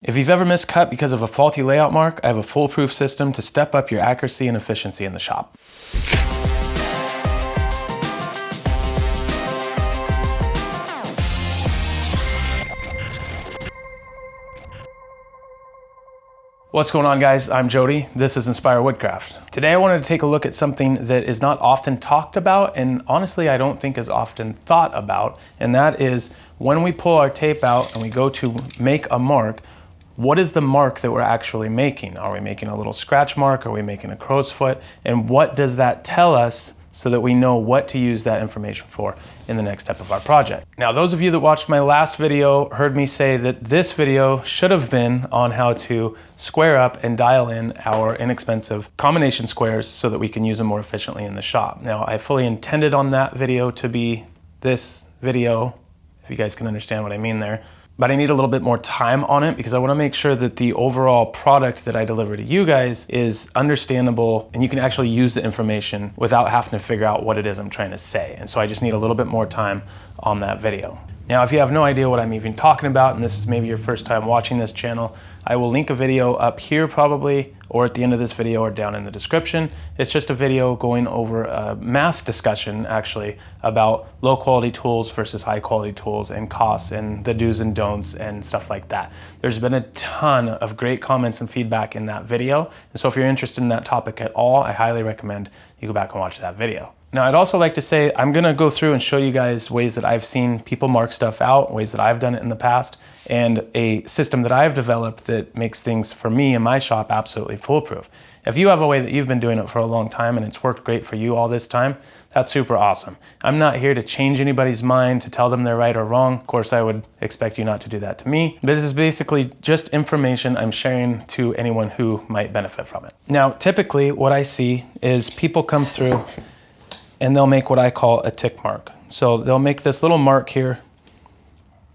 If you've ever missed cut because of a faulty layout mark, I have a foolproof system to step up your accuracy and efficiency in the shop. What's going on, guys? I'm Jody. This is Inspire Woodcraft. Today I wanted to take a look at something that is not often talked about, and honestly I don't think is often thought about, and that is when we pull our tape out and we go to make a mark, what is the mark that we're actually making? Are we making a little scratch mark? Are we making a crow's foot? And what does that tell us so that we know what to use that information for in the next step of our project? Now, those of you that watched my last video heard me say that this video should have been on how to square up and dial in our inexpensive combination squares so that we can use them more efficiently in the shop. Now, I fully intended on that video to be this video, if you guys can understand what I mean there. But I need a little bit more time on it because I want to make sure that the overall product that I deliver to you guys is understandable and you can actually use the information without having to figure out what it is I'm trying to say. And so I just need a little bit more time on that video. Now, if you have no idea what I'm even talking about, and this is maybe your first time watching this channel, I will link a video up here probably, or at the end of this video or down in the description. It's just a video going over a mass discussion actually about low quality tools versus high quality tools and costs and the do's and don'ts and stuff like that. There's been a ton of great comments and feedback in that video. And so if you're interested in that topic at all, I highly recommend you go back and watch that video. Now, I'd also like to say I'm gonna go through and show you guys ways that I've seen people mark stuff out, ways that I've done it in the past, and a system that I've developed that makes things for me in my shop absolutely foolproof. If you have a way that you've been doing it for a long time and it's worked great for you all this time, that's super awesome. I'm not here to change anybody's mind, to tell them they're right or wrong. Of course, I would expect you not to do that to me. But this is basically just information I'm sharing to anyone who might benefit from it. Now, typically what I see is people come through and they'll make what I call a tick mark. So they'll make this little mark here,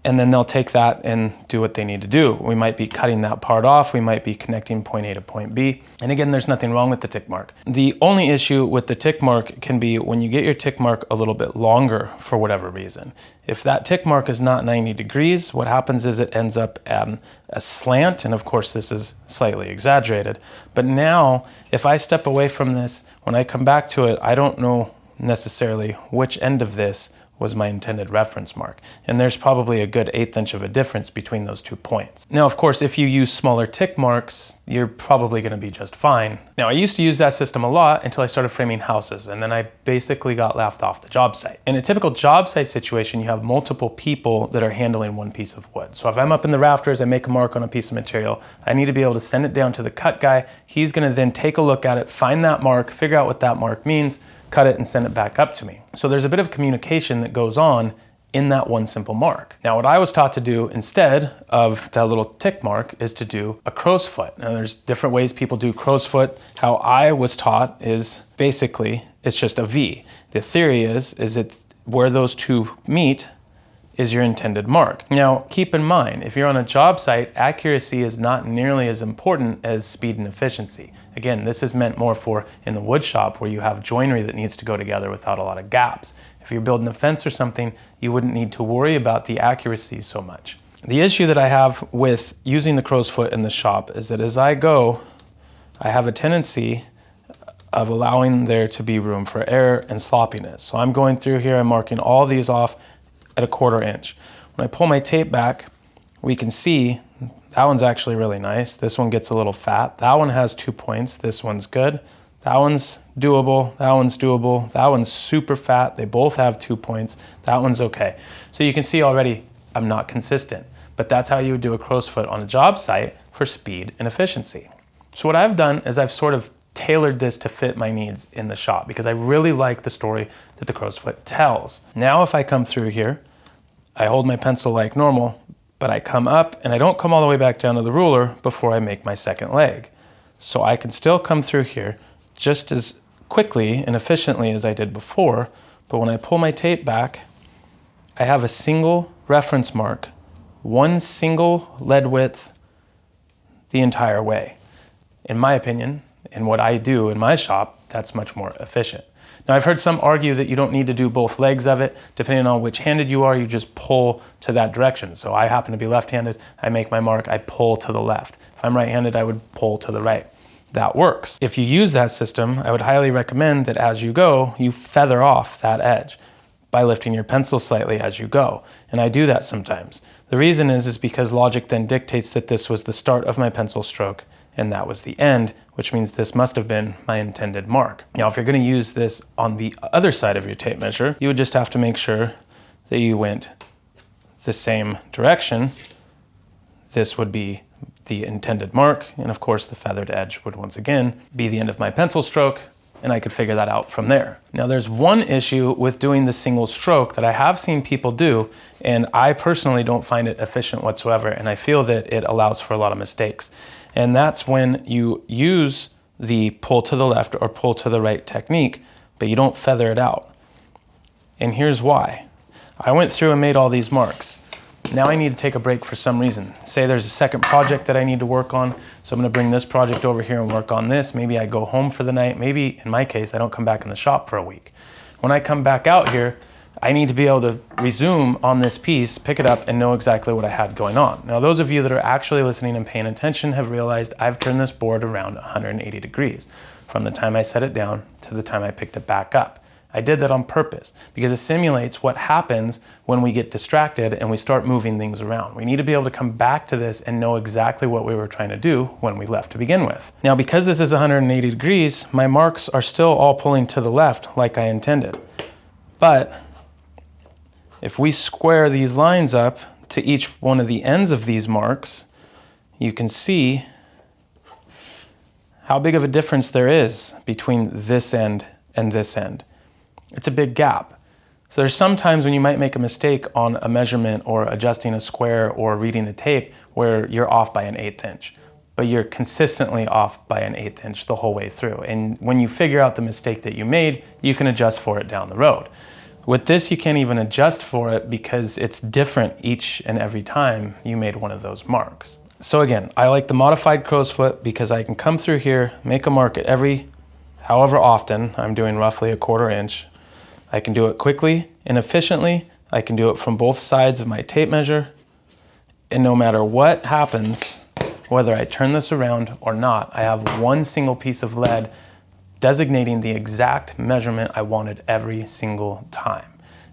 and then they'll take that and do what they need to do. We might be cutting that part off. We might be connecting point A to point B. And again, there's nothing wrong with the tick mark. The only issue with the tick mark can be when you get your tick mark a little bit longer for whatever reason. If that tick mark is not 90 degrees, what happens is it ends up at a slant. And of course, this is slightly exaggerated. But now, if I step away from this, when I come back to it, I don't know necessarily which end of this was my intended reference mark. And there's probably a good 1/8 inch of a difference between those 2 points. Now, of course, if you use smaller tick marks, you're probably gonna be just fine. Now, I used to use that system a lot until I started framing houses, and then I basically got laughed off the job site. In a typical job site situation, you have multiple people that are handling one piece of wood. So if I'm up in the rafters, I make a mark on a piece of material, I need to be able to send it down to the cut guy. He's gonna then take a look at it, find that mark, figure out what that mark means, cut it and send it back up to me. So there's a bit of communication that goes on in that one simple mark. Now, what I was taught to do instead of that little tick mark is to do a crow's foot. Now, there's different ways people do crow's foot. How I was taught is basically it's just a V. The theory is that where those two meet is your intended mark. Now, keep in mind, if you're on a job site, accuracy is not nearly as important as speed and efficiency. Again, this is meant more for in the wood shop where you have joinery that needs to go together without a lot of gaps. If you're building a fence or something, you wouldn't need to worry about the accuracy so much. The issue that I have with using the crow's foot in the shop is that as I go, I have a tendency of allowing there to be room for error and sloppiness. So I'm going through here, I'm marking all these off at a 1/4 inch. When I pull my tape back, we can see that one's actually really nice. This one gets a little fat. That one has 2 points. This one's good. That one's doable. That one's doable. That one's super fat. They both have 2 points. That one's okay. So you can see already I'm not consistent, but that's how you would do a crow's foot on a job site for speed and efficiency. So what I've done is I've sort of tailored this to fit my needs in the shop because I really like the story that the crow's foot tells. Now, if I come through here, I hold my pencil like normal, but I come up and I don't come all the way back down to the ruler before I make my second leg. So I can still come through here just as quickly and efficiently as I did before, but when I pull my tape back, I have a single reference mark, one single lead width the entire way. In my opinion, and what I do in my shop, that's much more efficient. Now, I've heard some argue that you don't need to do both legs of it. Depending on which handed you are, you just pull to that direction. So I happen to be left-handed, I make my mark, I pull to the left. If I'm right-handed, I would pull to the right. That works. If you use that system, I would highly recommend that as you go, you feather off that edge by lifting your pencil slightly as you go. And I do that sometimes. The reason is because logic then dictates that this was the start of my pencil stroke and that was the end, which means this must have been my intended mark. Now, if you're going to use this on the other side of your tape measure, you would just have to make sure that you went the same direction. This would be the intended mark, and of course the feathered edge would once again be the end of my pencil stroke, and I could figure that out from there. Now, there's one issue with doing the single stroke that I have seen people do, and I personally don't find it efficient whatsoever, and I feel that it allows for a lot of mistakes. And that's when you use the pull to the left or pull to the right technique, but you don't feather it out. And here's why. I went through and made all these marks. Now I need to take a break for some reason. Say there's a second project that I need to work on, so I'm gonna bring this project over here and work on this. Maybe I go home for the night. Maybe, in my case, I don't come back in the shop for a week. When I come back out here, I need to be able to resume on this piece, pick it up, and know exactly what I had going on. Now, those of you that are actually listening and paying attention have realized I've turned this board around 180 degrees from the time I set it down to the time I picked it back up. I did that on purpose because it simulates what happens when we get distracted and we start moving things around. We need to be able to come back to this and know exactly what we were trying to do when we left to begin with. Now, because this is 180 degrees, my marks are still all pulling to the left like I intended. But if we square these lines up to each one of the ends of these marks, you can see how big of a difference there is between this end and this end. It's a big gap. So there's some times when you might make a mistake on a measurement or adjusting a square or reading a tape where you're off by an 1/8 inch, but you're consistently off by an 1/8 inch the whole way through. And when you figure out the mistake that you made, you can adjust for it down the road. With this, you can't even adjust for it because it's different each and every time you made one of those marks. So again, I like the modified crow's foot because I can come through here, make a mark at however often. I'm doing roughly a 1/4 inch. I can do it quickly and efficiently. I can do it from both sides of my tape measure. And no matter what happens, whether I turn this around or not, I have one single piece of lead designating the exact measurement I wanted every single time.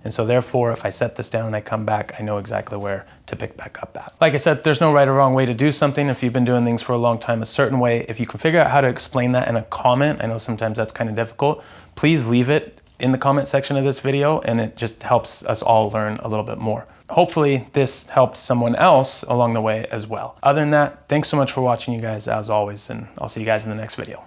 And so therefore, if I set this down and I come back, I know exactly where to pick back up at. Like I said, there's no right or wrong way to do something. If you've been doing things for a long time a certain way, if you can figure out how to explain that in a comment, I know sometimes that's kind of difficult, please leave it in the comment section of this video, and it just helps us all learn a little bit more. Hopefully this helped someone else along the way as well. Other than that, thanks so much for watching, you guys, as always, and I'll see you guys in the next video.